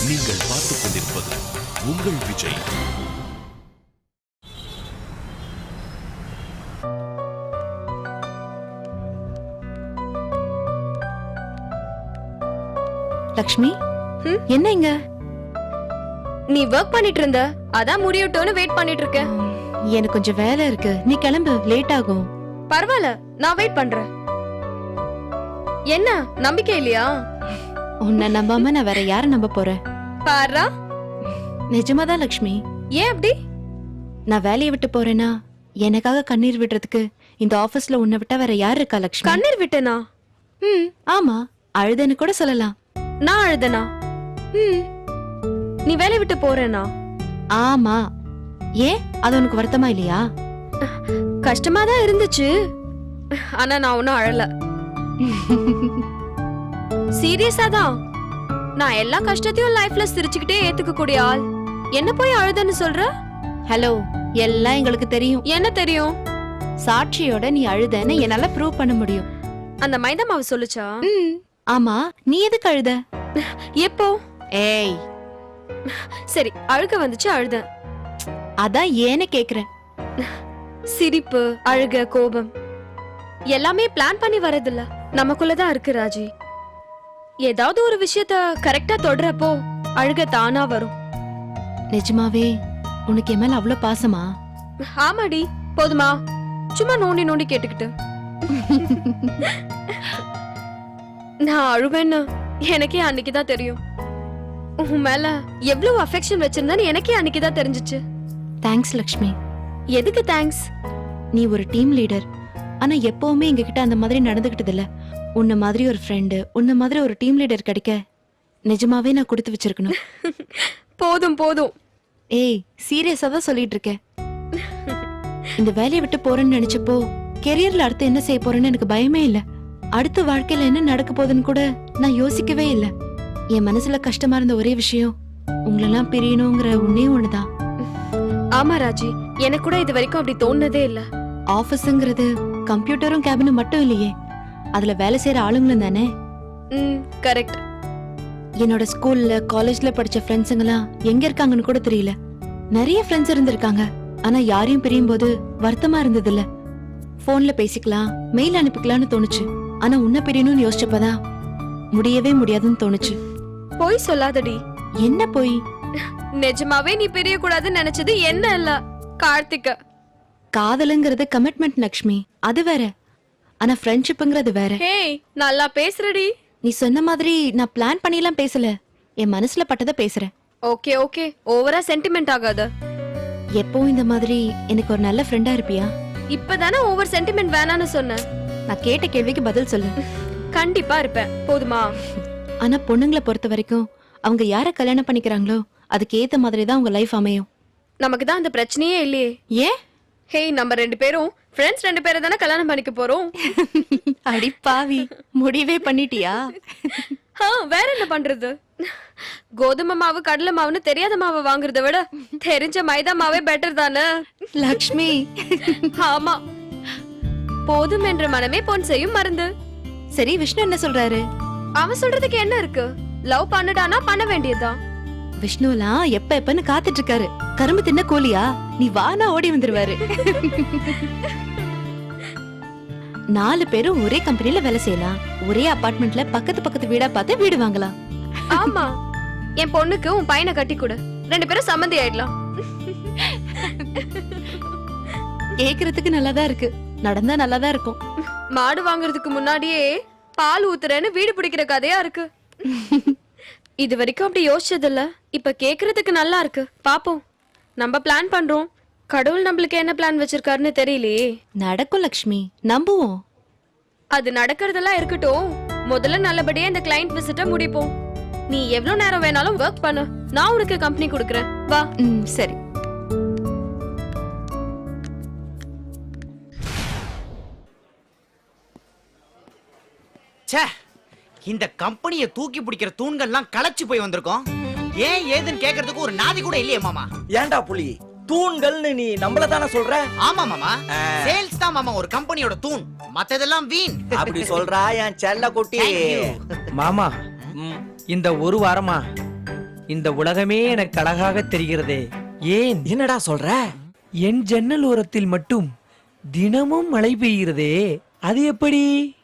நீங்கள் பார்த்துக் கொண்டிருப்பது உங்கள் விஜய். லக்ஷ்மி, என்ன இங்க? நீ ஒர்க் பண்ணிட்டு இருந்த, அதான் முடியட்டோன்னு வெயிட் பண்ணிட்டு இருக்கேன். எனக்கு கொஞ்சம் வேலை இருக்கு, நீ கிளம்பு, லேட் ஆகும். பரவாயில்ல, நான் வெயிட் பண்றேன். என்ன நம்பிக்கை இல்லையா? உன்னை நம்பாம நான் வேற யார நம்ப போறேன்? பாரா, நிஜமாதான் லக்ஷ்மி. ஏன் அப்படி? நான் வேலையை விட்டு போறேன்னா எனக்காக கண்ணீர் விடுறதுக்கு இந்த ஆபீஸ்ல உன்னை விட்டா வேற யார் இருக்கா லக்ஷ்மி? கண்ணீர் விட்டனா? ஆமா, அழுதன்னு கூட சொல்லலாம். நான் அழுதனா? நீ வேலையை விட்டு போறேனா? ஆமா. ஏன், அது உனக்கு வருத்தமா இல்லையா? கஷ்டமா தான் இருந்துச்சு, ஆனா நான் ஒன்னும் அழல. சீரியஸா தான். நான் எல்லா கஷ்டத்தையும் லைஃப்ல சிரிச்சுக்கிட்டே ஏத்துக்க கூடிய ஆள். என்ன போய் அழுதன்னு சொல்ற? ஹலோ, எல்லாம் எங்களுக்கு தெரியும். என்ன தெரியும்? சாட்சியோட நீ அழுதன்னு என்னால ப்ரூவ் பண்ண முடியும். அந்த மைதா மாவு சொல்லுச்சா? ஆமா, நீ எதுக்கு அழுத? எப்போ? ஏய், சரி, அழுக வந்துச்சு, அழுதேன். அதான் ஏன்னு கேக்குறேன். சிரிப்பு, அழுக, கோபம் எல்லாமே பிளான் பண்ணி வரதில்ல, நமக்குள்ளதான் இருக்கு ராஜி. ஏதாவது ஒரு விஷயத்த கரெக்டா தொடுறப்போ அழுக தானா வரும். நிஜமாவே உனக்கு என் மேல அவ்வளவு பாசமா? ஆமாடி, போதுமா? சும்மா நோண்டி நோண்டி கேட்டுக்கிட்டு. நான் அழுவேன்னு எனக்கே அன்னைக்குதான் தெரியும். உன் மேல எவ்வளவு அஃபெக்ஷன் வச்சிருந்தேன்னு எனக்கே அன்னைக்குதான் தெரிஞ்சிச்சு. தேங்க்ஸ் லக்ஷ்மி. எதுக்கு தேங்க்ஸ்? நீ ஒரு டீம் லீடர், ஆனா எப்பவுமே எங்க கிட்ட அந்த மாதிரி நடந்துகிட்டது இல்ல. உன்ன மாதிரி ஒரு ஃப்ரெண்டு, உன்ன மாதிரி ஒரு டீம் லீடர் கிடைக்க நிஜமாவே நான் கொடுத்து வச்சிருக்கணும். போதும் போதும். ஏய், சீரியஸா தான் சொல்லிட்டு இருக்கேன். இந்த வேலையை விட்டு போறேன்னு நினைச்சப்போ கெரியர்ல அடுத்து என்ன செய்ய போறேன்னு எனக்கு பயமே இல்ல. அடுத்த வாழ்க்கையில என்ன நடக்க போகுதுன்னு கூட நான் யோசிக்கவே இல்ல. என் மனசுல கஷ்டமா இருந்த ஒரே விஷயம் உங்களெல்லாம் பிரியணுங்கிற ஒன்னே ஒண்ணுதான். ஆமா ராஜி, எனக்கு கூட இது வரைக்கும் அப்படி தோணுனதே இல்ல. ஆபீஸ்ங்கிறது கம்ப்யூட்டரும் கேபினும் மட்டும் இல்லையே, அதுல வேலை செய்யற ஆளுங்களும் தானே. கரெக்ட். என்னோட ஸ்கூல்ல காலேஜ்ல படிச்ச ஃப்ரெண்ட்ஸுங்கெல்லாம் எங்க இருக்காங்கன்னு கூட தெரியல. நிறைய ஃப்ரெண்ட்ஸ் இருந்திருக்காங்க, ஆனா யாரையும் பிரியும் போது வருத்தமா இருந்தது இல்ல. போன்ல பேசிக்கலாம், மெயில் அனுப்பிக்கலாம்னு தோணுச்சு. ஆனா உன்னை பிரியணும்னு யோசிச்சப்பதான் முடியவே முடியாதுன்னு தோணுச்சு. போய் சொல்லாதடி. என்ன போய்? நிஜமாவே நீ பிரிய கூடாதுன்னு நினைச்சது என்ன இல்ல, கார்த்திக். காதலுங்கிறது கமிட்மெண்ட் லக்ஷ்மி, அது வேற. ஆனா ஃப்ரெண்ட்ஷிப்ங்கிறது வேற. ஹேய், நல்லா பேசுறடி. நீ சொன்ன மாதிரி நான் பிளான் பண்ணிலாம் பேசல, என் மனசுல பட்டத பேசுறேன். ஓகே ஓகே, ஓவரா சென்டிமெண்ட் ஆகாத. எப்பவும் இந்த மாதிரி எனக்கு ஒரு நல்ல ஃப்ரெண்டா இருப்பியா? இப்பதானே ஓவர் சென்டிமெண்ட் வேணான்னு சொன்னேன். நான் கேட்ட கேள்விக்கு பதில் சொல்லு. கண்டிப்பா இருப்பேன், போதுமா? ஆனா பொண்ணுங்களை பொறுத்த வரைக்கும் அவங்க யார கல்யாணம் பண்ணிக்கிறாங்களோ அதுக்கு ஏத்த மாதிரி தான் உங்க லைஃப் அமையும். நமக்கு தான் அந்த பிரச்சனையே இல்லையே. ஏன்? ஹேய், நம்ம ரெண்டு பேரும் ஃப்ரெண்ட்ஸ், ரெண்டு பேரை தானே கல்யாணம் பண்ணிக்க போறோம். அடி பாவி, முடிவே பண்ணிட்டியா? வேற என்ன பண்றது? கோதுமை மாவு, கடலை மாவுன்னு தெரியாத மாவை வாங்குறத விட தெரிஞ்ச மைதா மாவே பெட்டர் தானே லக்ஷ்மி. ஆமா, போதும் என்ற மனமே பொன் செய்யும் மருந்து. சரி, விஷ்ணு என்ன சொல்றாரு? அவன் சொல்றதுக்கு என்ன இருக்கு? லவ் பண்ணுடானா பண்ண வேண்டியதுதான். விஷ்ணுலாம் எப்ப எப்பன்னு காத்துட்டு இருக்காரு. கரும்பு தின்ன கூலியா? நீ வானா ஓடி வந்துருவாரு. 4 பேரும் ஒரே கம்பெனில வேலை செய்யலாம், ஒரே அபார்ட்மெண்ட்ல பக்கத்து பக்கத்து வீடா பார்த்து வீடு வாங்கலாம். ஆமா, என் பொண்ணுக்கு உன் பையனை கட்டி கொடு, 2 பேரும் சம்மந்தி ஆயிடலாம். கேக்குறதுக்கு நல்லாதான் இருக்கு, நடந்தா நல்லாதான் இருக்கும். மாடு வாங்குறதுக்கு முன்னாடியே பால் ஊத்துறேன்னு வீடு பிடிக்கிற கதையா இருக்கு. இது வரைக்கும் அப்படி யோசிச்சதில்ல, இப்ப கேக்குறதுக்கு நல்லா இருக்கு. பாப்போம், நம்ம பிளான் பண்றோம், கடவுள் நம்மளுக்கு என்ன பிளான் வச்சிருக்காருன்னு தெரியலையே. நடக்கும் லக்ஷ்மி, நம்புவோம். அது நடக்கிறதெல்லாம் இருக்கட்டும், முதல்ல நல்லபடியா இந்த கிளையண்ட் விசிட்ட முடிப்போம். நீ எவ்வளவு நேரம் வேணாலும் ஒர்க் பண்ணு, நான் உனக்கு கம்பெனி கொடுக்கறேன், வா. சரி. இந்த கம்பெனியை தூக்கி பிடிக்கிற தூண்கள்லாம் களைச்சு போய் வந்திருக்கோம். ஏன் ஏதுன்னு கேக்குறதுக்கு ஒரு நாதி கூட இல்லையே மாமா. ஏன்டா புலி, தூண்கள்னு நீ நம்மள தானே சொல்ற? ஆமா மாமா, சேல்ஸ் தான் மாமா ஒரு கம்பெனியோட தூண், மத்ததெல்லாம் வீண். அப்படி சொல்றா என் செல்ல குட்டி. மாமா, இந்த ஒரு வாரமா இந்த உலகமே எனக்கு அழகாக தெரிகிறதே. ஏன் என்னடா சொல்ற? என் ஜன்னல் ஓரத்தில் மட்டும் தினமும் மழை பெய்கிறதே, அது எப்படி?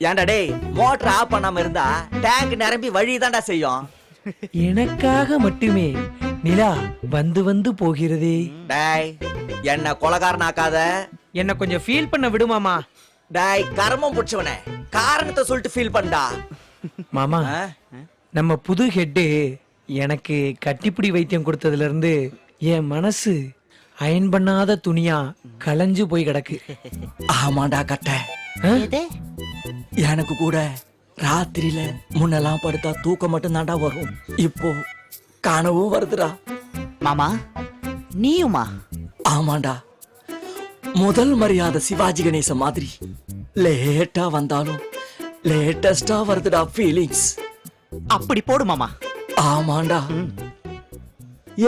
ஏன்டா டேய், மோட்டர் ஆஃப் பண்ணாம இருந்தா டேங்க் நிரம்பி வழிதான்டா செய்யும். எனக்காக மட்டுமே நிலா வந்து வந்து போகிறதே. டேய், என்ன கொலகாரனாக்காத. என்ன கொஞ்சம் ஃபீல் பண்ண விடுமாமா. டேய், கர்மம் புடிச்சவனே, காரணத்தை சொல்லிட்டு ஃபீல் பண்ணா. மாமா, நம்ம புது ஹெட்டு எனக்கு கட்டிப்பிடி வைத்தியம் கொடுத்ததுல இருந்து என் மனசு அயன் பண்ணாத துணியா கலைஞ்சு போய் கிடக்கு. ஆமாண்டா கட்ட. ஆ? எனக்கு கூட ராத்திரியில முன்னெல்லாம் படுத்தா தூக்கம் மட்டும் தாண்டா வரும். இப்போ கனவும் வருதுடா. மாமா நீயுமா? ஆமாண்டா, முதல் மரியாதை சிவாஜி கணேச மாதிரி லேட்டா வந்தாலும் லேட்டஸ்டா வருதுடா ஃபீலிங்ஸ். அப்படி போடு மாமா. ஆமாண்டா.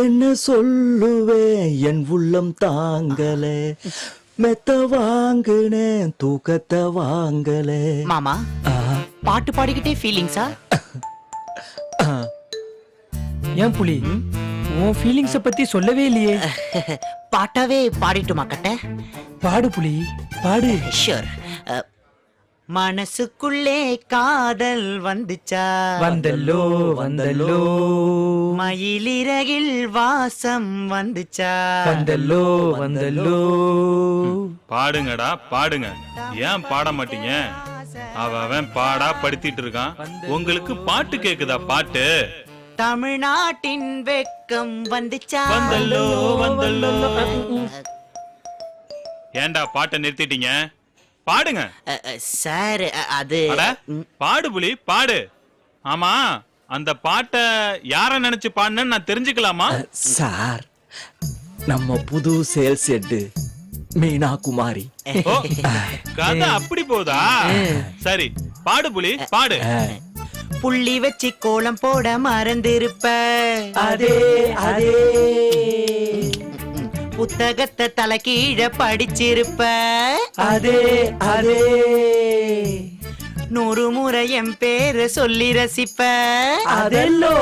என்ன சொல்லுவேன், என் உள்ளம் தாங்கல, மெத்த வாங்குனேன் தூக்கத்தை வாங்கல. மாமா பாட்டு பாடிக்கிட்டே ஃபீலிங்ஸா? ஏன் புலி, உன் ஃபீலிங்ஸ பத்தி சொல்லவே இல்லையே. பாட்டாவே பாடிட்டுமா கட்ட? பாடு புலி, பாடு. ஷூர். மனசுக்குள்ளே காதல் வந்துச்சா? வந்தல்லோ வந்தல்லோ மயிலிறகில் வாசம் வந்துச்சா? வந்தல்லோ வந்தல்லோ. பாடுங்கடா பாடுங்க, ஏன் பாட மாட்டீங்க? அவன் பாடா படுத்திட்டு இருக்கான், உங்களுக்கு பாட்டு கேக்குதா? பாட்டு தமிழ்நாட்டின் வெக்கம் வந்துச்சா? வந்தல்லோ வந்தல்லோ. ஏன்டா பாட்டை நிறுத்திட்டீங்க? பாடுங்க சார். அது அட, பாடு புலி பாடு. ஆமா, அந்த பாட்டை யார நினைச்சு பாடுனேன்னு நான் தெரிஞ்சுக்கலாமா? சார், நம்ம புது சேல்ஸ் ஹெட் மீனா குமாரி. ஓ, கதை அப்படி போதா? சரி, பாடு புலி பாடு. புள்ளி வச்சு கோலம் போட மறந்திருப்ப, அதே அதே. புத்தகத்தை தலை கீழ படிச்சிருப்ப, அதே அதே. 100 முறை என் பேரை சொல்லி ரசிப்ப, அதெல்லோ.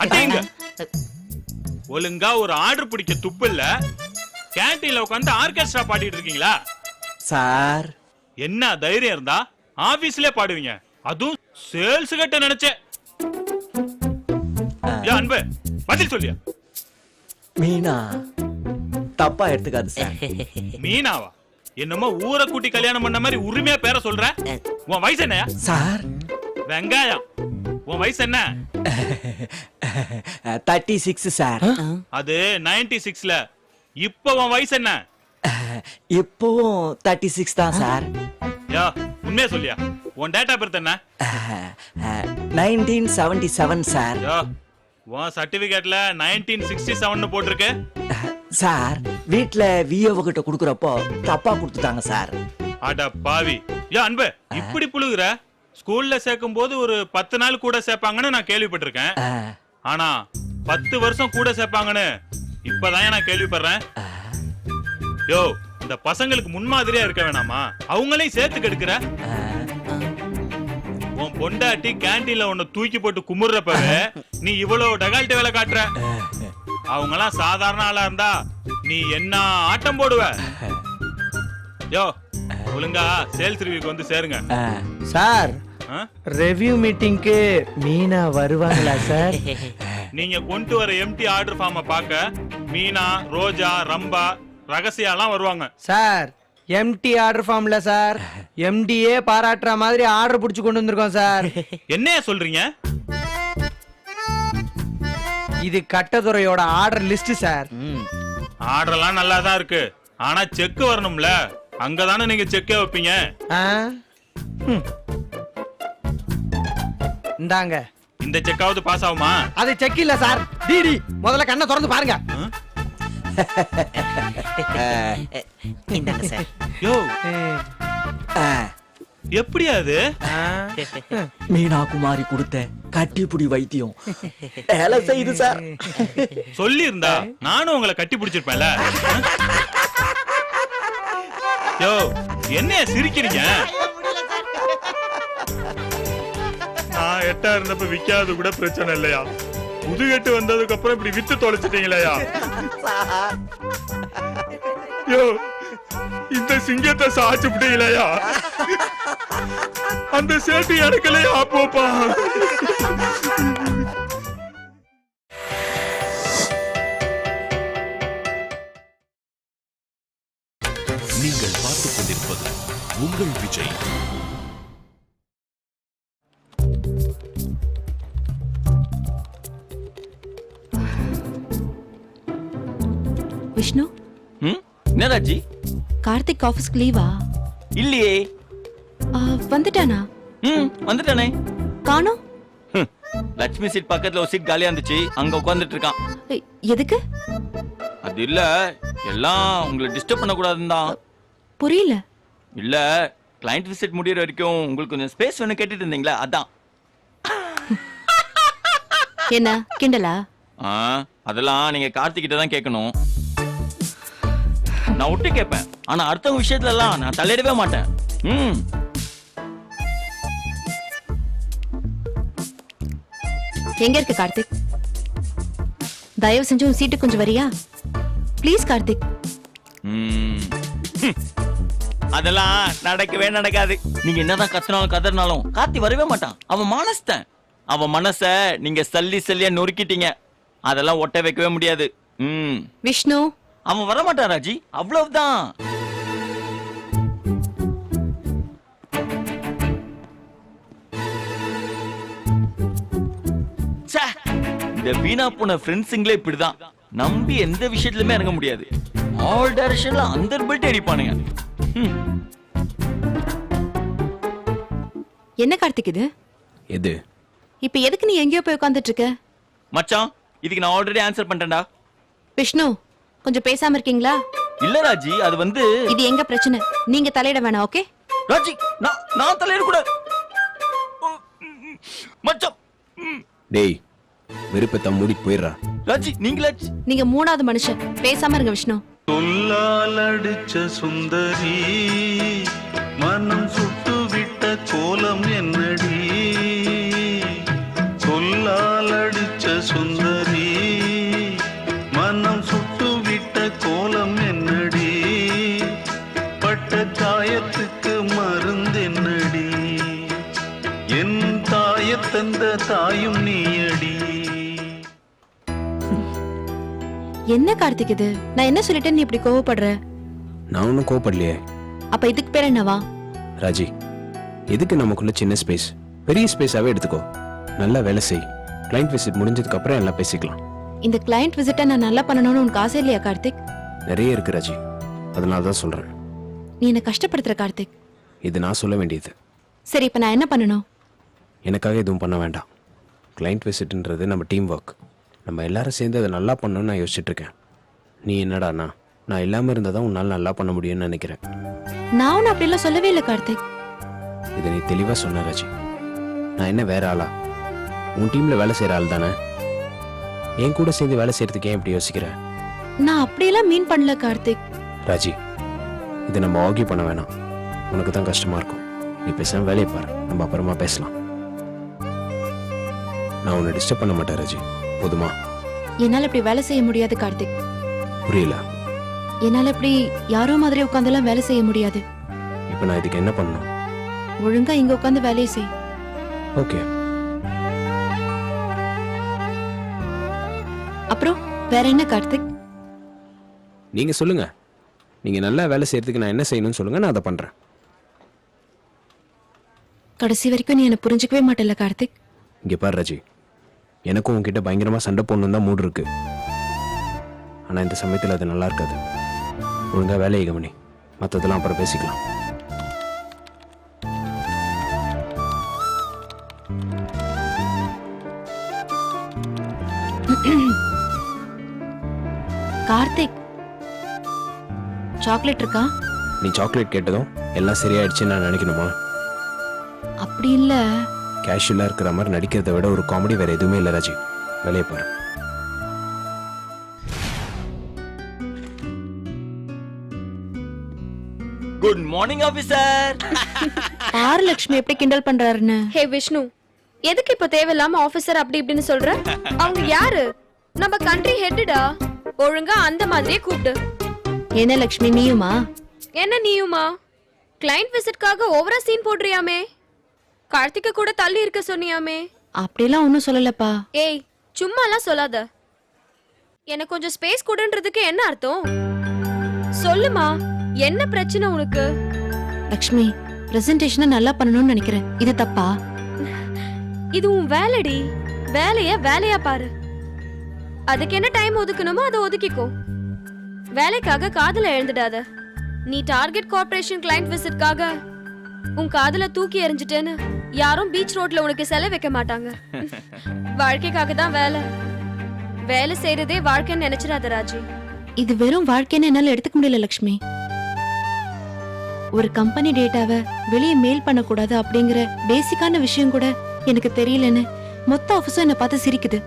அடேங்க, ஒழுங்கா ஒரு ஆர்டர் பிடிக்க துப்பு இல்ல, கேண்டீன்ல உட்காந்து ஆர்கெஸ்ட்ரா பாடிட்டு இருக்கீங்களா? சார், என்ன தைரியம் இருந்தா ஆபீஸ்லயே பாடுவீங்க, அதுவும் சேல்ஸ் கிட்ட நினைச்சேன். ஏன் அன்பு, பதில் சொல்லியா? மீனா தப்பா எடுத்துக்காது சார். மீனாவா? என்னமோ ஊரை கூட்டி கல்யாணம் பண்ண மாதிரி உரிமையா பேரை சொல்ற. உன் வயசு என்னயா? சார், வெங்காயம். உன் வயசு என்ன? 36 சார். அது 96ல. இப்ப உன் வயசு என்ன? இப்போவும் 36 தான் சார். யா, உண்மையா சொல்லியா? உன் டேட் ஆஃப் பர்த் என்ன? 1977 சார். யா, உன் சர்டிபிகேட்ல 1967 போட்டிருக்கு. சார், வீட்ல விஏஓ கிட்ட குடுக்குறப்போ தப்பா கொடுத்துட்டாங்க சார். அட பாவி. யா அன்பு, இப்படி புழுகுற? ஸ்கூல்ல சேர்க்கும் போது ஒரு 10 நாள் கூட சேர்ப்பாங்கன்னு நான் கேள்விப்பட்டிருக்கேன். ஆனா 10 வருஷம் கூட சேர்ப்பாங்கன்னு இப்பதான் நான் கேள்விப்படுறேன். யோ, இந்த பசங்களுக்கு முன்மாதிரியா இருக்க வேணாமா? அவங்களையும் சேர்த்து கெடுக்கிற. உன் பொண்டாட்டி கேண்டீன்ல உன்னை தூக்கி போட்டு குமுறப்பவே நீ இவ்வளவு டகால்ட்ட வேலை காட்டுற. அவங்கலாம் சாதாரண ஆளா இருந்தா நீ என்ன ஆட்டம் போடுவ? யோ, ஒழுங்கா சேல்ஸ் ரிவ்யூக்கு வந்து சேருங்க. சார், ஆ? ரெவ்யூ மீட்டிங்க்கு மீனா வருவாங்களா சார்? நீங்க கொண்டு வர எம்டி ஆர்டர் ஃபார்மை பார்க்க மீனா, ரோஜா, ரம்பா, ரகசியாலாம் வருவாங்க. சார், எம்டி ஆர்டர் ஃபார்ம்ல சார், எம்டியே பாராட்டுற மாதிரி ஆர்டர் புடிச்சு கொண்டு வந்திருக்கோம் சார். என்னைய சொல்றீங்க? இது கட்டதுறையோட ஆர்டர் லிஸ்ட் சார். ஆர்டர்லாம் நல்லா தான் இருக்கு, ஆனா செக் வரணும்ல. அங்கதானே நீங்க செக்கே வைப்பீங்க. ஆ? ம். இந்தாங்க. இந்த செக்காவது பாஸ் ஆகுமா? அது செக் இல்ல சார், டிடி. முதல்ல கண்ணை திறந்து பாருங்க. இந்தாங்க சார். யோ, ஆ, எப்படியா அது? ஆ? மீனா குமாரி கொடுத்த கட்டிப்புடி வைத்தியம் வேலை செய்யுது சார். சொல்லி இருந்தா நானும் உங்களை கட்டி பிடிச்சிருப்பேன்ல. யோ, என்னைய சிரிக்கிறீங்க? நான் 8 இருந்தப்ப விக்காது கூட பிரச்சனை இல்லையா? புது கட்டு வந்ததுக்கு அப்புறம் இப்படி வித்து தொலைச்சிட்டீங்களேயா? யோ, இந்த சிங்கத்தை சாச்சுட்டீங்களேயா? அந்த சேட்டு எடுக்கலையா போப்பா? நீங்கள் பார்த்துக் கொண்டிருப்பது உங்கள் விஜய். விஷ்ணு, என்ன ராஜி? கார்த்திக் ஆபீஸ்க்கு லீவா? இல்லையே. வந்துட்டானா? வந்துட்டானே. காணோம். லட்சுமி சீட் பக்கத்துல ஒரு சீட் காலியா இருந்துச்சு, அங்க உட்கார்ந்துட்டு இருக்கான். எதுக்கு? அது இல்ல, எல்லாம் உங்களை டிஸ்டர்ப் பண்ண கூடாதுன்னு தான். புரியல. இல்ல, கிளையண்ட் விசிட் முடியற வரைக்கும் உங்களுக்கு கொஞ்சம் ஸ்பேஸ் வேணும் கேட்டுட்டு இருந்தீங்களா, அதான். என்ன கிண்டலா? அதெல்லாம் நீங்க கார்த்திக் கிட்ட தான் கேட்கணும். நான் விட்டு கேட்பேன், ஆனா அடுத்தவங்க விஷயத்துல எல்லாம் நான் தலையிடவே மாட்டேன். எங்க இருக்கு கார்த்திக்? தயவு செஞ்சு உன் சீட்டு கொஞ்சம் வரியா ப்ளீஸ் கார்த்திக். அதெல்லாம் நடக்கவே நடக்காது. நீங்க என்னதான் கத்துனாலும் கதறினாலும் கார்த்தி வரவே மாட்டான். அவன் மனசுதான். அவன் மனச நீங்க சல்லி சல்லியா நொறுக்கிட்டீங்க. அதெல்லாம் ஒட்ட வைக்கவே முடியாது. விஷ்ணு, அவன் வர மாட்டான் ராஜி, அவ்வளவுதான். இந்த வீணா போன ஃப்ரெண்ட்ஸுங்களே இப்படிதான். நம்பி எந்த விஷயத்திலுமே இறங்க முடியாது. ஆல் டைரக்ஷன்ல அந்த பெல்ட் அடிப்பானுங்க. என்ன கார்த்திக் இது? எது? இப்ப எதுக்கு நீ எங்கேயோ போய் உட்கார்ந்துட்டு இருக்க? மச்சான், இதுக்கு நான் ஆல்ரெடி ஆன்சர் பண்ணிட்டேன்டா. விஷ்ணு, கொஞ்சம் பேசாம இருக்கீங்களா? இல்ல ராஜி, அது வந்து இது எங்க பிரச்சனை, நீங்க தலையிட வேணாம். ஓகே ராஜி, நான் தலையிட கூடாது. மச்சான், டேய், வெறுப்பத்தை மூடிட்டு போயிடுறா. ராஜி, நீங்க மூணாவது மனுஷன், பேசாம இருங்க விஷ்ணு. சொல்லால் அடிச்ச சுந்தரி மனம் சுட்டு விட்ட கோலம் என்னடி? சொல்லால் அடிச்ச சுந்தரி மனம் சுட்டு விட்ட கோலம் என்னடி? பட்ட காயத்துக்கு மருந்து என்னடி? என் தாயத்தந்த தாயும் நீயடி. என்ன கார்த்திக் இது? நான் என்ன சொல்லிட்டேன் நீ இப்படி கோவப்படுற? நான் ஒன்னும் கோவப்படலையே. அப்ப இதுக்கு பேர் என்னவா? ராஜி, எதுக்கு நமக்குள்ள சின்ன ஸ்பேஸ்? பெரிய ஸ்பேஸாவே எடுத்துக்கோ. நல்லா வேலை செய். கிளைண்ட் விசிட் முடிஞ்சதுக்கு அப்புறம் எல்லாம் பேசிக்கலாம். இந்த கிளையண்ட் விசிட்டை நான் நல்லா பண்ணணும்னு உனக்கு ஆசை இல்லையா கார்த்திக்? நிறைய இருக்கு ராஜி, அதனால தான் சொல்றேன். நீ என்ன கஷ்டப்படுத்துற கார்த்திக். இது நான் சொல்ல வேண்டியது. சரி, இப்ப நான் என்ன பண்ணணும்? எனக்காக எதுவும் பண்ண வேண்டாம். கிளைண்ட் விசிட்ன்றது நம்ம டீம் ஒர்க். நம்ம எல்லாரும் சேர்ந்து அதை நல்லா பண்ணணும்னு நான் யோசிச்சுட்டு இருக்கேன். நீ என்னடாண்ணா, நான் இல்லாமல் இருந்தால் தான் உன்னால் நல்லா பண்ண முடியும்னு நினைக்கிறேன். நான் ஒன்னும் அப்படிலாம் சொல்லவே இல்லை கார்த்திக். இதை நீ தெளிவாக சொன்ன ராஜி. நான் என்ன வேற ஆளா? உன் டீமில் வேலை செய்கிற ஆள் தானே. என் கூட சேர்ந்து வேலை செய்யறதுக்கு ஏன் இப்படி யோசிக்கிற? நான் அப்படியெல்லாம் மீன் பண்ணல கார்த்திக். ராஜி, இதை நம்ம ஆர்கியூ பண்ண வேணாம். உனக்கு தான் கஷ்டமா இருக்கும். நீ பேசாம வேலையை பாரு, நம்ம அப்புறமா பேசலாம். நான் உன்னை டிஸ்டர்ப் பண்ண மாட்டேன் ராஜி, போதுமா? என்னால இப்படி வேலை செய்ய முடியாது கார்த்திக். புரியல? என்னால இப்படி யாரோ மாதிரி உட்கார்ந்தெல்லாம் வேலை செய்ய முடியாது. இப்போ நான் இதுக்கு என்ன பண்ணணும்? ஒழுங்கா இங்க உட்கார்ந்து வேலையை செய். ஓகே. அப்புறம் வேற என்ன கார்த்திக்? நீங்க சொல்லுங்க. நீங்க நல்லா வேலை செய்யறதுக்கு நான் என்ன செய்யணும்னு சொல்லுங்க, நான் அதை பண்றேன். கடைசி வரைக்கும் நீ என்ன புரிஞ்சுக்கவே மாட்டேல்ல கார்த்திக். இங்க பாரு ராஜி, எனக்கும் உன்கிட்ட பயங்கரமா சண்டை போடணும் தான் மூடு இருக்கு. ஆனா இந்த சமயத்தில் அது நல்லா இருக்காது. ஒழுங்கா வேலையை கவனி, மற்றதெல்லாம் அப்புறம் பேசிக்கலாம். கார்த்திக், சாக்லேட் இருக்கா? நீ சாக்லேட் கேட்டதும் எல்லாம் சரியாயிடுச்சுன்னு நான் நினைக்கணுமா? அப்படி இல்ல. கேஷுவலா இருக்கிற மாதிரி நடிக்கிறத விட ஒரு காமெடி வேற எதுவுமே இல்லை ராஜி. வேலையை பாரு. Good morning officer. பாரு லட்சுமி எப்படி கிண்டல் பண்றாருன்னு. ஹே விஷ்ணு, எதுக்கு இப்ப தேவையில்லாம ஆபீசர் அப்படி இப்படின்னு சொல்ற? அவங்க யாரு? நம்ம கண்ட்ரி ஹெட்டடா. ஒழுங்கா அந்த மாதிரியே கூப்பிடு. என்ன லக்ஷ்மி நீயுமா? என்ன நீயுமா? கிளையண்ட் விசிட்காக ஓவரா சீன் போடுறியாமே? கார்த்திகை கூட தள்ளி இருக்க சொன்னியாமே? அப்படிலாம் ஒன்னும் சொல்லலப்பா. ஏய் சும்மாலாம் சொல்லாத. எனக்கு கொஞ்சம் ஸ்பேஸ் கொடுன்றதுக்கு என்ன அர்த்தம்? சொல்லுமா, என்ன பிரச்சனை உனக்கு? லக்ஷ்மி, பிரசன்டேஷனை நல்லா பண்ணணும்னு நினைக்கிறேன். இது தப்பா? இது உன் வேலைடி. வேலையா பாரு. அதுக்கு என்ன டைம் ஒதுக்கணுமோ அதை ஒதுக்கிக்கோ. வேலைக்காக காதல எழுந்துடாத. நீ டார்கெட் கார்ப்பரேஷன் கிளையண்ட் விசிட்காக உன் காதல தூக்கி எறிஞ்சிட்டேன்னு யாரும் பீச் ரோட்ல உனக்கு செலை வைக்க மாட்டாங்க. வாழ்க்கைக்காக தான் வேலை செய்யறதே வாழ்க்கைன்னு நினைச்சிடாத ராஜி. இது வெறும் வாழ்க்கைன்னு என்னால எடுத்துக்க முடியல லக்ஷ்மி. ஒரு கம்பெனி டேட்டாவை வெளியே மெயில் பண்ணக்கூடாது அப்படிங்கிற பேசிக்கான விஷயம் கூட எனக்கு தெரியலன்னு மொத்த ஆபீஸும் என்ன பார்த்து சிரிக்குது.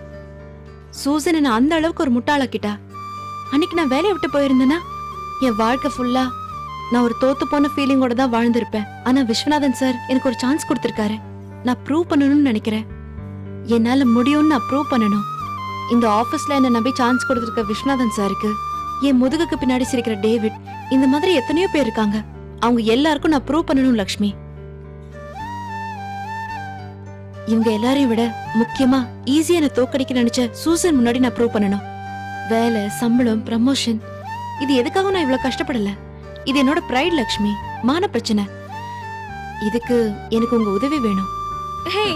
சூசன் என்ன அந்த அளவுக்கு ஒரு முட்டாளாக்கிட்டா. அன்னைக்கு நான் வேலையை விட்டு போயிருந்தேன்னா என் வாழ்க்கை ஃபுல்லா நான் ஒரு தோத்து போன ஃபீலிங்கோட தான் வாழ்ந்திருப்பேன். ஆனா விஸ்வநாதன் சார் எனக்கு ஒரு சான்ஸ் கொடுத்திருக்காரு. நான் ப்ரூவ் பண்ணணும்னு நினைக்கிறேன். என்னால முடியும்னு நான் ப்ரூவ் பண்ணணும். இந்த ஆபீஸ்ல என்ன நம்பி சான்ஸ் கொடுத்திருக்க விஸ்வநாதன் சாருக்கு, என் முதுகுக்கு பின்னாடி சிரிக்கிற டேவிட், இந்த மாதிரி எத்தனையோ பேர் இருக்காங்க. அவங்க எல்லாருக்கும் நான் ப்ரூவ் பண்ணணும் லக்ஷ்மி. இவங்க எல்லாரையும் விட முக்கியமா ஈஸியா என்ன தோக்கடிக்க நினைச்ச சூசன் முன்னாடி நான் ப்ரூவ் பண்ணணும். வேலை, சம்பளம், ப்ரமோஷன், இது எதுக்காக நான் இவ்வளவு கஷ்டப்படல. இது என்னோட பிரைட் லக்ஷ்மி, மான பிரச்சனை. இதுக்கு எனக்கு உங்க உதவி வேணும். ஹே,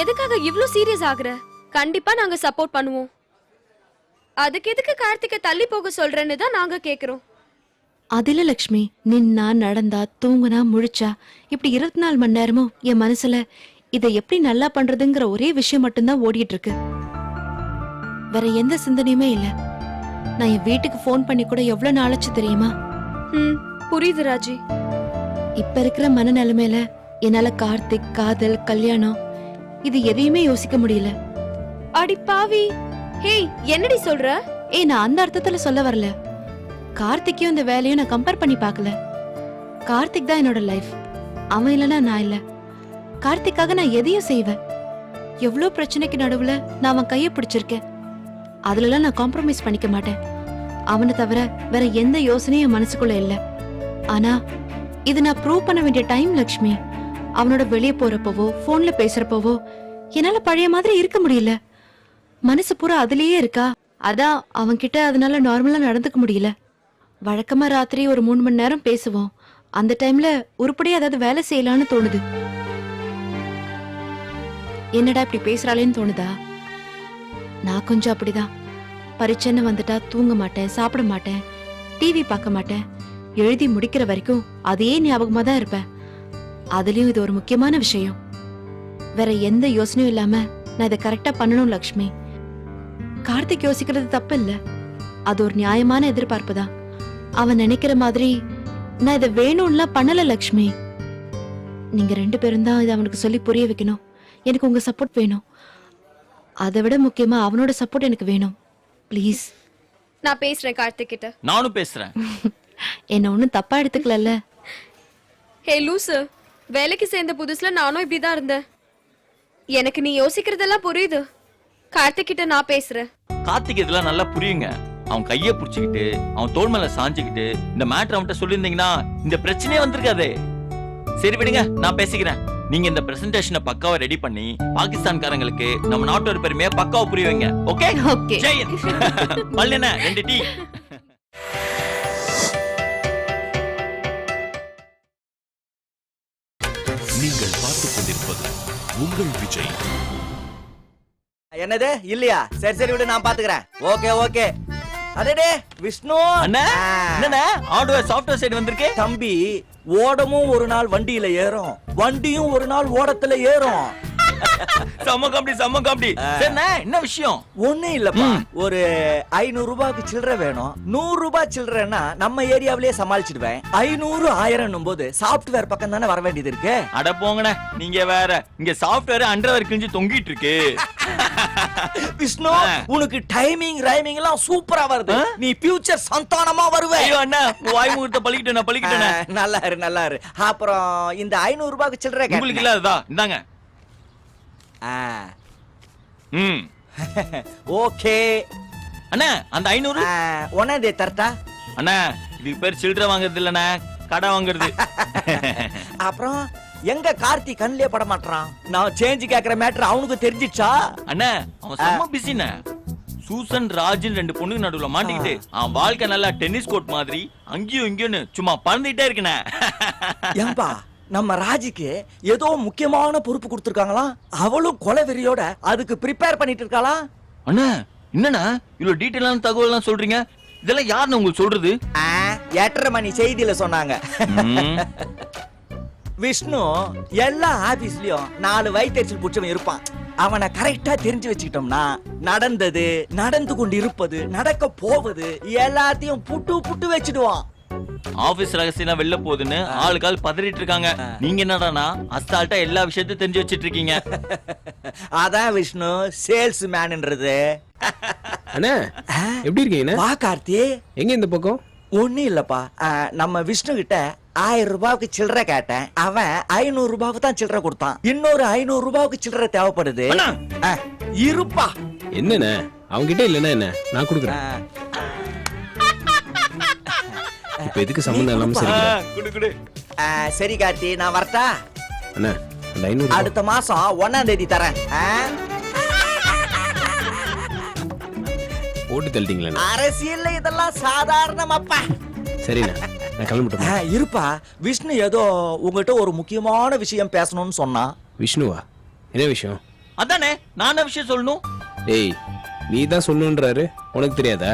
எதுக்காக இவ்ளோ சீரியஸ் ஆகுற? கண்டிப்பா நாங்க சப்போர்ட் பண்ணுவோம். அதுக்கு எதுக்கு கார்த்திகை தள்ளி போக சொல்றேன்னு தான் நாங்க கேக்குறோம். அதில லக்ஷ்மி, நின்னா, நடந்தா, தூங்குனா, முழிச்சா, இப்படி 24 மணி நேரமும் என் மனசுல இதை எப்படி நல்லா பண்றதுங்கிற ஒரே விஷயம் மட்டும்தான் ஓடிட்டு இருக்கு. வேற எந்த சிந்தனையுமே இல்ல. நான் என் வீட்டுக்கு போன் பண்ணி கூட எவ்வளவு நாளாச்சு தெரியுமா? புரியுது ராஜி. இப்ப இருக்கிற மனநிலைமையில என்னால கார்த்திக், காதல், கல்யாணம் இது எதையுமே யோசிக்க முடியல. அடி பாவி. ஹே, என்னடி சொல்ற? நான் அந்த அர்த்தத்துல சொல்ல வரல. கார்த்திக்கையும் இந்த வேலையும் நான் கம்பேர் பண்ணி பார்க்கல. கார்த்திக் தான் என்னோட லைஃப். அவன் இல்லைன்னா நான் இல்ல. கார்த்திக்காக நான் எதையும் செய்வேன். எவ்வளவு பிரச்சனைக்கு நடுவுல நான் அவன் கையை பிடிச்சிருக்கேன். அதுலலாம் நான் காம்ப்ரமைஸ் பண்ணிக்க மாட்டேன். அவனை தவிர வேற எந்த யோசனையும் என் மனசுக்குள்ள இல்ல. ஆனா இது நான் ப்ரூவ் பண்ண வேண்டிய டைம் லக்ஷ்மி. அவனோட வெளியே போறப்பவோ போன்ல பேசுறப்பவோ என்னால பழைய மாதிரி இருக்க முடியல. மனசு பூரா அதுலயே இருக்கா. அதான் அவன் கிட்ட அதனால நார்மலா நடந்துக்க முடியல. வழக்கமா ராத்திரி ஒரு 3 மணி நேரம் பேசுவோம். அந்த டைம்ல உருப்படியா ஏதாவது வேலை செய்யலான்னு தோணுது. என்னடா இப்படி பேசுறாளேன்னு தோணுதா? நான் கொஞ்சம் அப்படிதான். பரீட்சைன்னு வந்துட்டா தூங்க மாட்டேன், சாப்பிட மாட்டேன், டிவி பார்க்க மாட்டேன். எழுதி முடிக்கிற வரைக்கும் அதே ஞாபகமா தான் இருப்பேன். அதுலயும் இது ஒரு முக்கியமான விஷயம். வேற எந்த யோசனையும் இல்லாம நான் இதை கரெக்டா பண்ணணும் லக்ஷ்மி. கார்த்திக் யோசிக்கிறது தப்பு இல்ல. அது ஒரு நியாயமான எதிர்பார்ப்பு தான். அவன் நினைக்கிற மாதிரி நான் இதை வேணும்லாம் பண்ணல லக்ஷ்மி. நீங்க 2 பேரும் தான் இதை அவனுக்கு சொல்லி புரிய வைக்கணும். எனக்கு உங்க சப்போர்ட் வேணும். அதை விட முக்கியமா அவனோட சப்போர்ட் எனக்கு வேணும். ப்ளீஸ். நான் பேசுறேன் கார்த்திக் கிட்ட. நானும் பேசுறேன். என்ன ஒண்ணும் தப்பா எடுத்துக்கல. ஹே லூசு, வேலைக்கு சேர்ந்த புதுசுல நானும் இப்படிதான் இருந்தேன். எனக்கு நீ யோசிக்கிறதெல்லாம் புரியுது. கார்த்திக் கிட்ட நான் பேசுறேன். கார்த்திக் இதெல்லாம் நல்லா புரியுங்க. அவன் கைய புடிச்சுக்கிட்டு அவன் தோள் மேல சாஞ்சுக்கிட்டு இந்த மேட்டர் அவன்கிட்ட சொல்லியிருந்தீங்கன்னா இந்த பிரச்சனையே வந்திருக்காதே. சரி விடுங்க, நான் பேசிக்கிறேன். நீங்க இந்த பிரசன்டேஷனை பக்காவா ரெடி பண்ணி பாகிஸ்தான்காரங்களுக்கு நம்ம நாட்டோட பெருமையை பக்காவா புரிய வைங்க. Okay okay. மல்லன 2 டீ. நீங்கள் பார்த்துக் கொண்டிருப்பது உங்கள் விஜய். என்னது இல்லையா? சரி சரி விடு, நான் பாத்துக்கிறேன். Okay okay. அடடே விஷ்ணு அண்ணா, என்னண்ணா ஹார்ட்வேர் சாஃப்ட்வேர் சைடு வந்திருக்கு? தம்பி, ஓடமும் ஒரு நாள் வண்டியில ஏறும், வண்டியும் ஒரு நாள் ஓடத்துல ஏறும். செம்ம காமெடி. சரிண்ணா, என்ன விஷயம்? ஒண்ணும் இல்லப்பா, ஒரு 500 ரூபாய்க்கு சில்லறை வேணும். 100 ரூபாய் சில்லறைன்னா நம்ம ஏரியாவிலேயே சமாளிச்சிடுவேன். 500 1000 போது சாஃப்ட்வேர் பக்கம் தானே வர வேண்டியது இருக்கு. அட போங்கண்ணே, நீங்க வேற. இங்க சாஃப்ட்வேர் அண்டர்வேர் கிழிஞ்சு தொங்கிட்டு இருக்கு. விஷ்ணு, உனக்கு டைமிங் ரைமிங் எல்லாம் சூப்பரா வருது. நீ ஃபியூச்சர் சந்தானமா வருவே. ஐயோ அண்ணா, வாய் முகத்தை பழிக்கிட்டேன். நல்லா இரு. அப்புறம் இந்த 500 ரூபாய்க்கு சில்லறை உங்களுக்கு இல்லாததா? இந்தாங்க. ம் ஓகே அண்ணா அந்த 500 ஒன்னாந்தே தரட்டா? அண்ணா இதுக்கு பேர் சில்லறை வாங்குறது இல்லண்ணா, கடை வாங்குறது. அப்புறம் எங்க கார்த்தி கண்ணிலே பட மாட்டான்? நான் சேஞ்ச் கேக்குற மேட்டர் அவனுக்கு தெரிஞ்சிச்சா? அண்ணா அவன் செம்ம பிஸிண்ணே. சூசன் ராஜின் 2 பொண்ணுக்கு நடுவுல மாட்டிக்கிட்டு அவன் வாழ்க்கை நல்லா டென்னிஸ் கோர்ட் மாதிரி அங்கேயும் இங்கேயும் சும்மா பறந்துட்டே இருக்குண்ணே. ஏன்பா நம்ம ராஜிக்கு ஏதோ முக்கியமான பொறுப்பு கொடுத்துருக்காங்களாம், அவளும் கொலை வெறியோட அதுக்கு ப்ரிப்பேர் பண்ணிட்டு இருக்காளா? அண்ணா என்னண்ணா இவ்வளவு டீட்டெயிலான தகவல் எல்லாம் சொல்றீங்க? இதெல்லாம் யாருன்னு உங்களுக்கு சொல்றது? 8:30 மணி செய்தியில சொன்னாங்க. விஷ்ணு எல்லா ஆபீஸ்லயும் 4 வயிற்றுச்சல் புடிச்சவன் இருப்பான். அவனை கரெக்டா தெரிஞ்சு வச்சுக்கிட்டோம்னா நடந்தது, நடந்து கொண்டு இருப்பது, நடக்க போவது எல்லாத்தையும் புட்டு வச்சிடுவான். ஆபீஸ் ரகசியம் வெளில போகுதுன்னு ஆளுக்கால் பதறிட்டு இருக்காங்க. நீங்க என்னடானா அசால்ட்டா எல்லா விஷயத்தையும் தெரிஞ்சு வச்சிட்டு இருக்கீங்க. அதான் விஷ்ணு சேல்ஸ் மேன்ன்றது. அண்ணா எப்படி இருக்கீங்க? வா கார்த்தி. எங்க இந்த பக்கம்? ஒண்ணு இல்லப்பா, நம்ம விஷ்ணு கிட்ட 1000 ரூபாய்க்கு சில்லறை கேட்டேன். அவன் 500 ரூபாய்க்கு தான் சில்லறை கொடுத்தான். இன்னொரு 500 ரூபாய்க்கு சில்லறை தேவைப்படுது. இருப்பா. என்னண்ணே அவன்கிட்ட இல்லன்னா என்ன, நான் கொடுக்குறேன். இப்ப எதுக்கு சம்பந்தம் இல்லாம சரி? சரி கார்த்தி, நான் வரட்டா? அண்ணா அந்த 500 அடுத்த மாசம் 1ஆம் தேதி தரேன். போட்டு தள்ளிட்டீங்களா? அரசியல்ல இதெல்லாம் சாதாரணமாப்பா. சரிண்ணா நான் கிளம்பிட்டேன். இருப்பா, விஷ்ணு ஏதோ உங்ககிட்ட ஒரு முக்கியமான விஷயம் பேசணும்னு சொன்னா. விஷ்ணுவா? என்ன விஷயம்? அதானே நான் விஷயம் சொல்லணும். ஏய் நீ தான் சொல்லணுன்றாரு, உனக்கு தெரியாதா?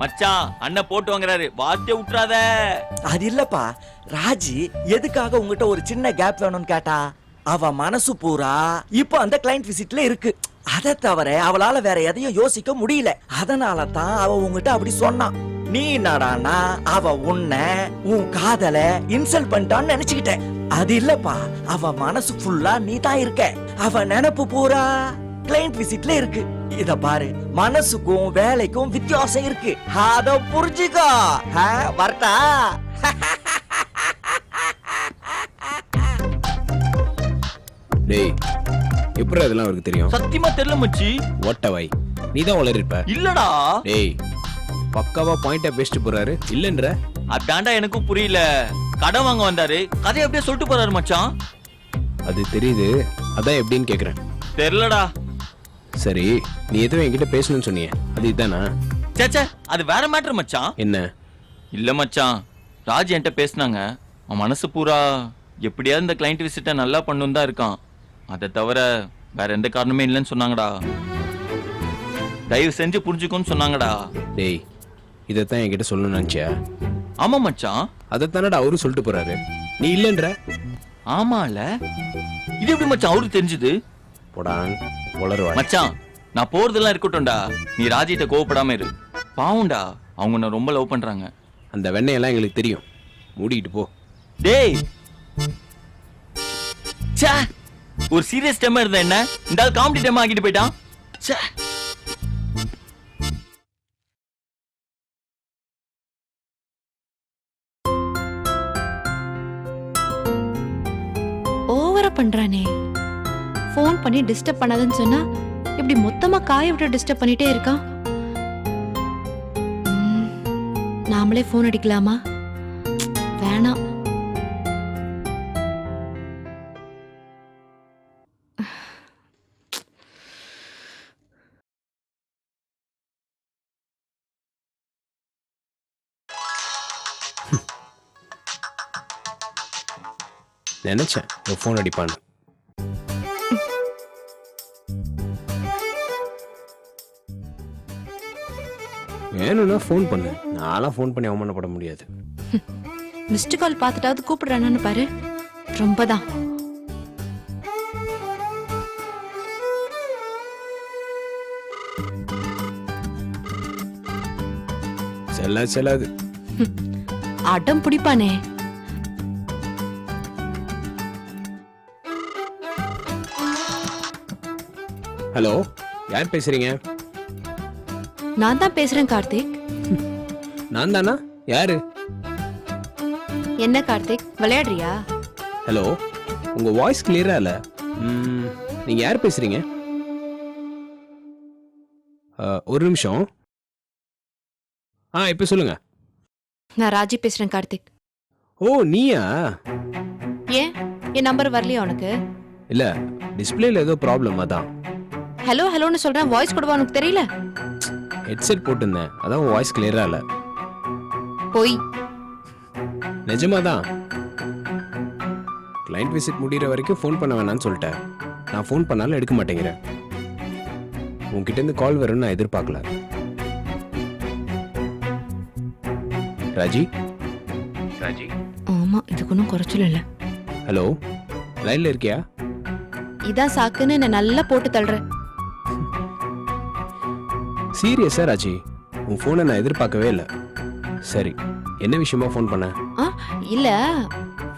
மச்சான் அண்ணன் போட்டு வாங்குறாரு, வார்த்தையை விட்டுறாத. அது இல்லப்பா, ராஜி எதுக்காக உங்ககிட்ட ஒரு சின்ன கேப் வேணும்னு கேட்டா, அவ மனசு பூரா இப்போ அந்த கிளைண்ட் விசிட்ல இருக்கு. அதை தவிர அவளால வேற எதையும் யோசிக்க முடியல. அதனால தான் அவ உங்ககிட்ட அப்படி சொன்னான். நீ என்னடானா அவ உன்னை உன் காதல இன்சல்ட் பண்ணிட்டான்னு நினைச்சுக்கிட்ட. அது இல்லப்பா, அவ மனசு ஃபுல்லா நீ தான் இருக்க. அவ நினைப்பு பூரா கிளைண்ட் விசிட்ல இருக்கு. இத பாரு, மனசுக்கும் வேலைக்கும் வித்தியாசம் இருக்கு. அத புரிஞ்சுக்கோ. வரட்டா? டேய் எப்படி அதெல்லாம் அவருக்கு தெரியும்? சத்தியமா தெரியல மச்சி. ஓட்டவாய் நீ தான் வளரிருப்ப. இல்லடா. டேய் பக்காவா பாயிண்டா பேசிட்டு போறாரு இல்லன்ற. அதான்டா எனக்கும் புரியல. கடன் வாங்க வந்தாரு, கதையை அப்படியே சொல்லிட்டு போறாரு மச்சான். அது தெரியுது, அதான் எப்படின்னு கேக்குறேன். தெரியலடா. சரி நீ எதுவும் என்கிட்ட பேசணும்னு சொன்னியே, அது இதானா? சேச்சே அது வேற மேட்டர் மச்சான். என்ன? இல்ல மச்சான், ராஜ் என்கிட்ட பேசினாங்க. அவன் மனசு பூரா எப்படியாவது இந்த கிளைண்ட் விசிட்ட நல்லா பண்ணும் தான் இருக்கான். அதை தவிர வேற எந்த காரணமே இல்லைன்னு சொன்னாங்கடா. தயவு செஞ்சு புரிஞ்சுக்கோன்னு சொன்னாங்கடா. டேய் இதைத்தான் என்கிட்ட சொல்லணும்னு நினைச்சியா? ஆமா மச்சான். அதைத்தானடா அவரும் சொல்லிட்டு போறாரு, நீ இல்லன்ற. ஆமால, இது எப்படி மச்சான் அவருக்கு தெரிஞ்சது? போடான் வளருவா. மச்சான் நான் போறதெல்லாம் இருக்கட்டும்டா, நீ ராஜிட்ட கோவப்படாம இரு. பாவுண்டா, அவங்க உன்னை ரொம்ப லவ் பண்றாங்க. அந்த வெண்ணையெல்லாம் எங்களுக்கு தெரியும், மூடிக்கிட்டு போ. டேய் ச்சே, ஒரு சீரியஸ் டைமா இருந்தா என்ன, இந்த ஆள் காமெடி டைமா ஆக்கிட்டு போயிட்டான். ச்சே. ஓவரா பண்றானே. ஃபோன் பண்ணி டிஸ்டர்ப் பண்ணாதன்னு சொன்னா இப்படி மொத்தமா காய விட்டு டிஸ்டர்ப் பண்ணிட்டே இருக்கான். நாமளே ஃபோன் அடிக்கலாமா? வேணாம். நினைச்சேன் ஃபோன் அடிப்பான்னு. வேணும்னா ஃபோன் பண்ணு, நான்லாம் ஃபோன் பண்ணி அவமானப்பட முடியாது. மிஸ்டு கால் பார்த்துட்டாவது கூப்பிடுறானு பாரு. ரொம்பதான். செல்லாது அடம் பிடிப்பானே. ஹலோ யார் பேசுறீங்க? நான் தான் பேசுறேன் கார்த்திக். நான் தானா? யாரு? என்ன கார்த்திக் விளையாடுறியா? ஹலோ உங்க வாய்ஸ் கிளியரா இல்ல. நீங்க யார் பேசுறீங்க? ஒரு நிமிஷம். இப்போ சொல்லுங்க. நான் ராஜி பேசுறேன் கார்த்திக். ஓ நீயா? ஏன் என் நம்பர் வரலையா உனக்கு? இல்ல டிஸ்பிளேல ஏதோ ப்ராப்ளம் அதான். ஹலோ ஹலோன்னு சொல்றேன், வாய்ஸ் கூடவா உனக்கு தெரியல? ஹெட்செட் போட்டிருந்தேன் அதான் உன் வாய்ஸ் கிளியரா இல்ல. போய் நிஜமாதான். கிளைண்ட் விசிட் முடிகிற வரைக்கும் ஃபோன் பண்ண வேணாம்னு சொல்லிட்டேன். நான் ஃபோன் பண்ணாலும் எடுக்க மாட்டேங்கிறேன். உன்கிட்ட இருந்து கால் வரும்னு நான் எதிர்பார்க்கல. ராஜி ராஜி ஆமா, இதுக்கு ஒன்றும் குறைச்சல் இல்ல. ஹலோ, லைன்ல இருக்கியா? இதான் சாக்குன்னு என்ன நல்லா போட்டு தள்ளுற. சீரியஸா ராஜி, உன் ஃபோனை நான் எதிர்பார்க்கவே இல்லை. சரி, என்ன விஷயமா ஃபோன் பண்ண? இல்ல,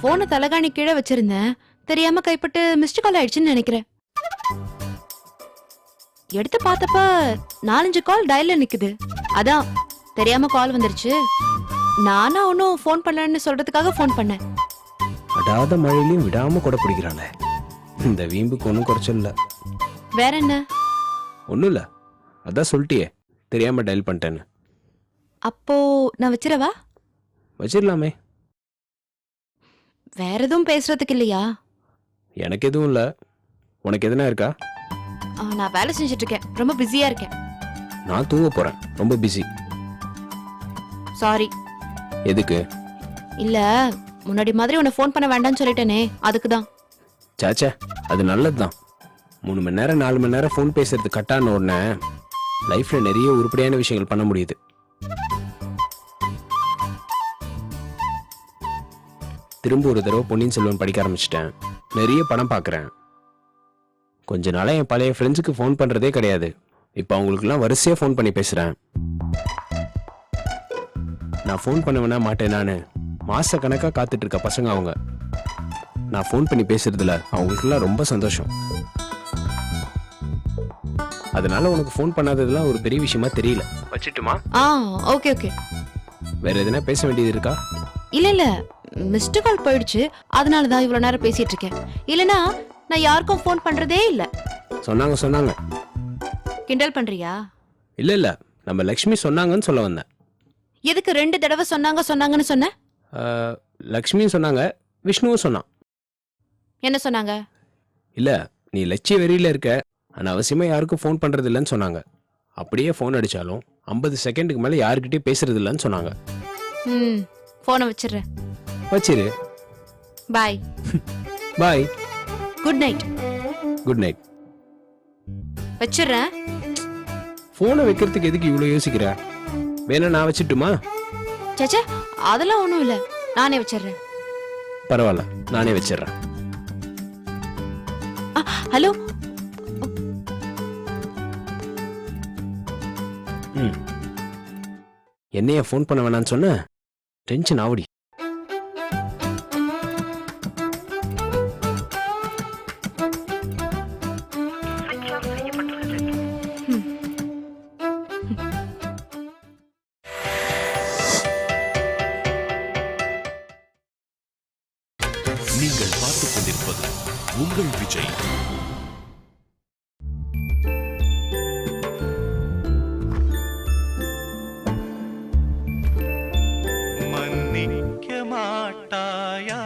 போனை தலகாணி கீழே வச்சிருந்தேன், தெரியாம கைப்பட்டு மிஸ்டு கால் ஆயிடுச்சுன்னு நினைக்கிறேன். எடுத்து பார்த்தப்ப 4-5 கால் டயல்ல நிக்குது. அதான் தெரியாம கால் வந்துருச்சு. நானா ஒன்னும் ஃபோன் பண்ணலன்னு சொல்றதுக்காக ஃபோன் பண்ணேன். அடாத மழையிலையும் விடாம கூட பிடிக்கிறாளே, இந்த வீம்புக்கு ஒன்றும் குறைச்சல் இல்லை. வேற என்ன? ஒன்றும் இல்லை, அதான் சொல்லிட்டியே தெரியாம டயல் பண்ணிட்டேன்னு. அப்போ நான் வச்சிரவா? வச்சிடலாமே. வேற எதுவும் பேசுறதுக்கு இல்லையா? எனக்கு எதுவும் இல்லை. உனக்கு எதுனா இருக்கா? நான் வேலை செஞ்சுட்டு இருக்கேன், ரொம்ப பிஸியா இருக்கேன். நான் தூங்க போறேன், ரொம்ப பிஸி. சாரி. எதுக்கு? இல்ல, முன்னாடி மாதிரி உன்னை ஃபோன் பண்ண வேண்டாம்னு சொல்லிட்டேனே, அதுக்கு தான். சாச்சா, அது நல்லது தான். 3 மணி நேரம் 4 மணி நேரம் ஃபோன் பேசுறது கட்டான உடனே லைஃப்ல நிறைய உருப்படியான விஷயங்கள் பண்ண முடியுது. திரும்ப ஒரு தடவை பொன்னியின் செல்வன் படிக்க ஆரம்பிச்சிட்டேன். நிறைய படம் பார்க்குறேன். கொஞ்ச நாளா என் பழைய ஃப்ரெண்ட்ஸுக்கு ஃபோன் பண்றதே கிடையாது. இப்போ அவங்களுக்குலாம் வரிசையா ஃபோன் பண்ணி பேசுறேன். நான் ஃபோன் பண்ணுவேனா மாட்டேனான்னு மாச கணக்கா காத்துட்டு இருக்க பசங்க அவங்க. நான் ஃபோன் பண்ணி பேசுறதுல அவங்களுக்குலாம் ரொம்ப சந்தோஷம். அதனால உனக்கு ஃபோன் பண்ணாததெல்லாம் ஒரு பெரிய விஷயமா தெரியல. வச்சிட்டுமா? Okay okay. வேற எதுனா பேச வேண்டியது இருக்கா? இல்ல, மிஸ்டு கால் போயிடுச்சு, அதனால தான் இவ்வளவு நேரம் பேசிட்டு இருக்கேன். இல்லனா நான் யாருக்கும் ஃபோன் பண்றதே இல்ல. சொன்னாங்க. கிண்டல் பண்றியா? இல்ல, நம்ம லக்ஷ்மி சொன்னாங்கன்னு சொல்ல வந்தேன். எதுக்கு 2 தடவை சொன்னாங்கன்னு சொன்ன? லக்ஷ்மியும் சொன்னாங்க, விஷ்ணுவும் சொன்னான். என்ன சொன்னாங்க? இல்ல, நீ லட்சிய வெறியில இருக்க, அனாவசியமா யாருக்கும் ஃபோன் பண்றது இல்லைன்னு சொன்னாங்க. அப்படியே ஃபோன் அடிச்சாலும் 50 செகண்டுக்கு மேல யாருக்கிட்டயும் பேசுறது இல்லைன்னு சொன்னாங்க. போனை வச்சிடுறேன். வச்சிரு. Bye. Bye. Good night. Good night. வச்சிடுறேன். போனை வைக்கிறதுக்கு எதுக்கு இவ்வளவு யோசிக்கிற? வேணா நான் வச்சிட்டுமா? சேச்சே, அதெல்லாம் ஒண்ணும் இல்ல, நானே வச்சிடுறேன். பரவாயில்ல, நானே வச்சிடுறேன். ஹலோ. என்னைய ஃபோன் பண்ண வேணான்னு சொன்ன? டென்ஷன் ஆவடி. நீங்கள் பார்த்துக் கொண்டிருப்பது உங்கள் விஜய். மன்னிக்க மாட்டாயா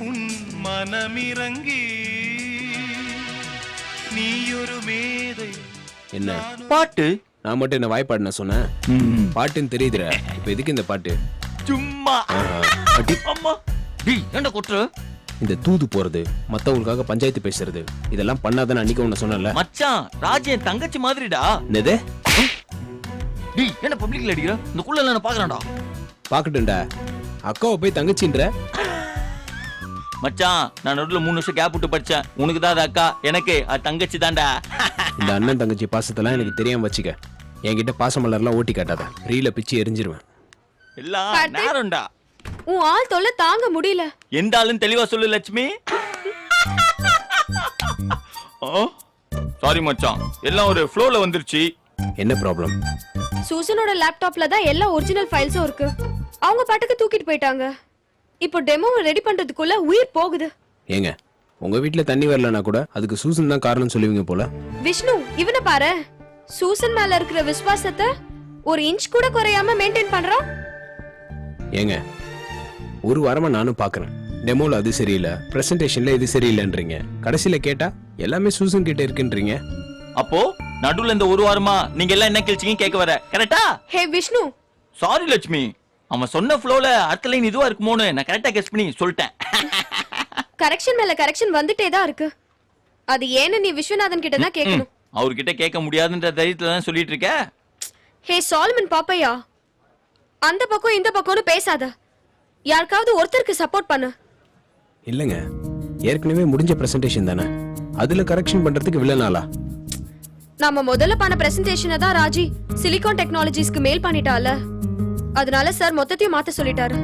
உன் மனமிறங்கி நீயொரு மேதை. என்ன பாட்டு? நான் மட்டும் என்ன வாய்ப்பாடு நான் சொன்னேன்? பாட்டுன்னு தெரியுதுற. இப்ப எதுக்கு இந்த பாட்டு? சும்மா. அடி. அம்மா. டேய், ஏன்டா கொட்ற? இந்த தூது போறது, மத்தவங்களுக்காக பஞ்சாயத்து பேசுறது, இதெல்லாம் பண்ணாதான் அன்னைக்கு உன்ன சொன்னல. மச்சான், ராஜி என் தங்கச்சி மாதிரிடா. என்னது? டேய், என்ன பப்ளிக்ல அடிக்கிற? இந்த குள்ள எல்லாம் நான் பாக்குறேன்டா. பாக்கட்டும்டா. அக்காவை போய் தங்கச்சின்ற. மச்சான், நான் நடுவுல 3 வருஷம் கேப் விட்டு படிச்சேன். உனக்கு தான் அது அக்கா, எனக்கு அது தங்கச்சி தான்டா. இந்த அண்ணன் தங்கச்சி பாசத்தெல்லாம் எனக்கு தெரியாம வச்சுக்க. என்கிட்ட பாசமலர்லாம் ஓட்டி காட்டாத, ரீல பிச்சு எரிஞ்சிருவேன். எல்லாம் நேரம்டா. உன் ஆள் தொல்லை தாங்க முடியல. எந்த ஆளுன்னு தெளிவா சொல்லு லட்சுமி. சாரி மச்சான், எல்லாம் ஒரு ஃப்ளோல வந்துருச்சு. என்ன ப்ராப்ளம்? சூசனோட லேப்டாப்ல தான் எல்லா ஒரிஜினல் ஃபைல்ஸும் இருக்கு. அவங்க பாட்டுக்கு தூக்கிட்டு போயிட்டாங்க. இப்போ டெமோவை ரெடி பண்றதுக்குள்ள உயிர் போகுது. ஏங்க, உங்க வீட்ல தண்ணி வரலனா கூட அதுக்கு சூசன் தான் காரணம் சொல்லுவீங்க போல. விஷ்ணு, இவனை பாரு. சூசன் மேல இருக்கிற விசுவாசத்தை ஒரு இன்ச் கூட குறையாம மெயின்டைன் பண்றான். ஏங்க ஒரு வாரமா நானும் பாக்குறேன், டெமோல அது சரியில்லை, பிரசன்டேஷன்ல இது சரியில்லைன்றீங்க, கடைசியில கேட்டா எல்லாமே சூசன் கிட்ட இருக்குன்றீங்க. அப்போ நடுவுல இந்த ஒரு வாரமா நீங்க எல்லாம் என்ன கேள்ச்சிங்க கேட்க வர கரெக்டா? ஹே விஷ்ணு, சாரி லட்சுமி, அவன் சொன்ன ஃப்ளோல அடுத்த லைன் இதுவா இருக்குமோன்னு நான் கரெக்டா கெஸ் பண்ணி சொல்லிட்டேன். கரெக்ஷன் மேல கரெக்ஷன் வந்துட்டே தான் இருக்கு. அது ஏன்னு நீ விஸ்வநாதன் கிட்ட தான் கேட்கணும். அவர்கிட்ட கேட்க முடியாதுன்ற தைரியத்துல தான் சொல்லிட்டு இருக்க. ஹே சால்மன் பாப்பையா, அந்த பக்கம் இந்த பக்கம்னு பேசாத. யாருக்காவது ஒருத்தருக்கு சப்போர்ட் பண்ணு. இல்லைங்க, ஏற்கனவே முடிஞ்ச பிரசன்டேஷன் தானே, அதுல கரெக்ஷன் பண்றதுக்கு வில்லனாலா? நாம முதல்ல பண்ண பிரசன்டேஷனை தான் ராஜி சிலிகான் டெக்னாலஜிஸ்க்கு மெயில் பண்ணிட்டால. அதனால சார் மொத்தத்தையும் மாத்த சொல்லிட்டாரு.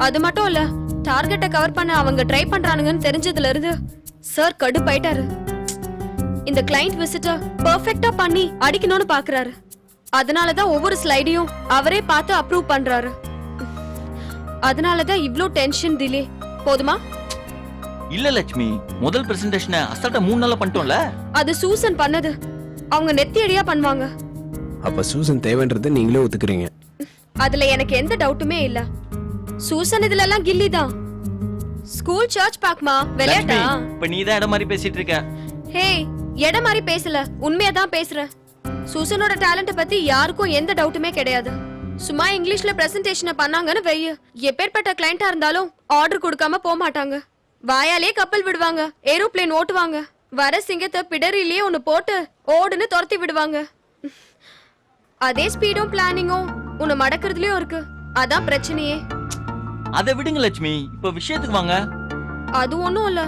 அது மட்டும் இல்ல, டார்கெட்டை கவர் பண்ண அவங்க ட்ரை பண்றானுங்கன்னு தெரிஞ்சதுல இருந்து சார் கடுப்பாயிட்டாரு. இந்த கிளையண்ட் விசிட்டர் பெர்ஃபெக்ட்டா பண்ணி அடிக்கணும்னு பாக்குறாரு. அதனாலதான் ஒவ்வொரு ஸ்லைடையும் அவரே பார்த்து அப்ரூவ் பண்றாரு. அதனாலதான் இவ்ளோ டென்ஷன் டிலே. போதுமா? இல்ல லட்சுமி, முதல் பிரசன்டேஷனை அசால்ட்டா 3 நாள்ல பண்ணிட்டோம்ல. அது சூசன் பண்ணது. அவங்க நெத்தி அடியா பண்ணுவாங்க. அப்ப சூசன் தேவைன்றதை நீங்களே ஒத்துக்கிறீங்க. அதுல எனக்கு எந்த டவுட்டுமே இல்ல. சூசன் இதுல எல்லாம் கில்லி தான். ஸ்கூல் சர்ச் பாக்மா விளையாட்டா? இப்ப நீ தான் இடம் மாதிரி பேசிட்டு இருக்க. ஹே, இடம் மாதிரி பேசல, உண்மையா தான் பேசுறேன். சூசனோட டேலண்ட பத்தி யாருக்கும் எந்த டவுட்டுமே கிடையாது. சும்மா இங்கிலீஷ்ல பிரசன்டேஷனை பண்ணாங்கன்னு வெய்ய, எப்பேற்பட்ட கிளையண்டா இருந்தாலும் ஆர்டர் கொடுக்காம போக மாட்டாங்க. வாயாலே கப்பல் விடுவாங்க, ஏரோப்ளேன் ஓட்டுவாங்க, வர சிங்கத்தை பிடரிலேயே ஒண்ணு போட்டு ஓடுன்னு துரத்தி விடுவாங்க. அதே ஸ்பீடும் பிளானிங்கும் உன்னை மடக்கிறதுலயும் இருக்கு. அதான் பிரச்சனையே. அதை விடுங்க லட்சுமி, இப்ப விஷயத்துக்கு வாங்க. அது ஒண்ணும் இல்ல,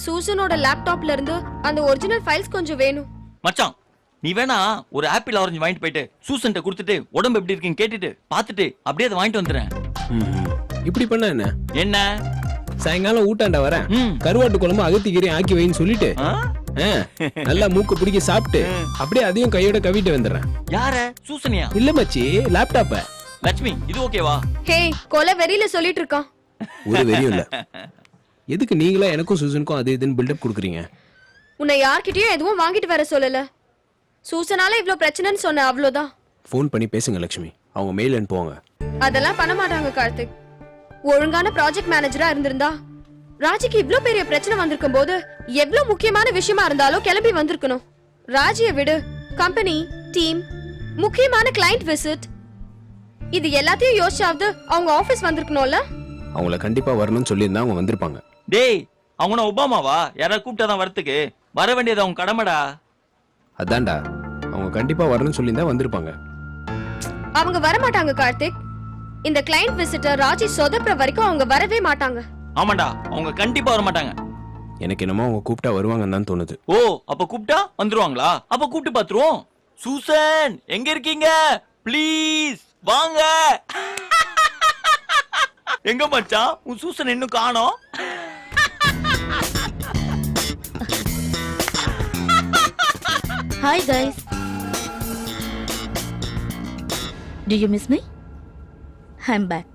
சூசனோட லேப்டாப்ல இருந்து அந்த ஒரிஜினல் ஃபைல்ஸ் கொஞ்சம் வேணும். மச்சான், நீ வேணா ஒரு ஆப்பிள் ஆரஞ்சு வாங்கிட்டு போயிட்டு சூசன்ட்ட கொடுத்துட்டு உடம்பு எப்படி இருக்குன்னு கேட்டுட்டு பார்த்துட்டு அப்படியே அதை வாங்கிட்டு வந்துடுறேன். இப்படி பண்ண என்ன? என்ன சாயங்காலம் ஊட்டாண்ட வரேன், கருவாட்டு குழம்பு அகத்திக்கீரையும் ஆக்கி வைன்னு சொல்லிட்டு நல்லா மூக்கு பிடிக்க சாப்பிட்டு அப்படியே அதையும் கையோட கவிட்டு வந்துடுறேன். யார? சூசனியா? இல்ல மச்சி, லேப்டாப்ப. லட்சுமி, இது ஓகேவா? ஹே, கொலை வெறியில சொல்லிட்டு இருக்கான். ஒரு வெறியும் இல்ல. எதுக்கு நீங்களா எனக்கும் சூசனுக்கும் அது இதுன்னு பில்டப் கொடுக்குறீங்க? உன்னை யார்கிட்டயும் எதுவும் வாங்கிட்டு வர சொல்லல. சூசனால இவ்ளோ பிரச்சனைன்னு சொன்ன, அவ்வளவுதான். ஃபோன் பண்ணி பேசுங்க லட்சுமி, அவங்க மெயில் அனுப்புவாங்க. அதெல்லாம் பண்ண மாட்டாங்க கார்த்திக். ஒழுங்கான ப்ராஜெக்ட் மேனேஜரா இருந்திருந்தா ராஜிக்கு இவ்ளோ பெரிய பிரச்சனை வந்திருக்கும் போது எவ்வளவு முக்கியமான விஷயமா இருந்தாலும் கிளம்பி வந்திருக்கணும். ராஜியை விடு, கம்பெனி, டீம், முக்கியமான கிளையண்ட் விசிட், இது எல்லாத்தையும் யோசிச்சாவது அவங்க ஆபீஸ் வந்திருக்கணும்ல. அவங்கள கண்டிப்பா வரணும்னு சொல்லியிருந்தா அவங்க வந்திருப்பாங்க. டேய், அவங்க நான் ஒபாமாவா? யாராவது கூப்பிட்டாதான் வரத்துக்கு? வர வேண்டியது அவங்க கடமைடா. அதான்டா, அவங்க கண்டிப்பா வரணும்னு சொல்லியிருந்தா வந்திருப்பாங்க. அவங்க வர மாட்டாங்க கார்த்திக். இந்த கிளையண்ட் விசிட்டர் ராஜி சொதப்புற வரைக்கும் அவங்க வரவே மாட்டாங்க. ஆமாண்டா, அவங்க கண்டிப்பா வர மாட்டாங்க. எனக்கு என்னமோ அவங்க கூப்பிட்டா வருவாங்கன்னு தான் தோணுது. ஓ, அப்ப கூப்பிட்டா வந்துருவாங்களா? அப்ப கூப்பிட்டு பாத்துருவோம். சூசன், எங்க இருக்கீங்க? ப்ளீஸ் வாங்க. எங்க மச்சான், உன் சூசன் இன்னும் காணோம். Hi guys. Do you miss me? I'm back.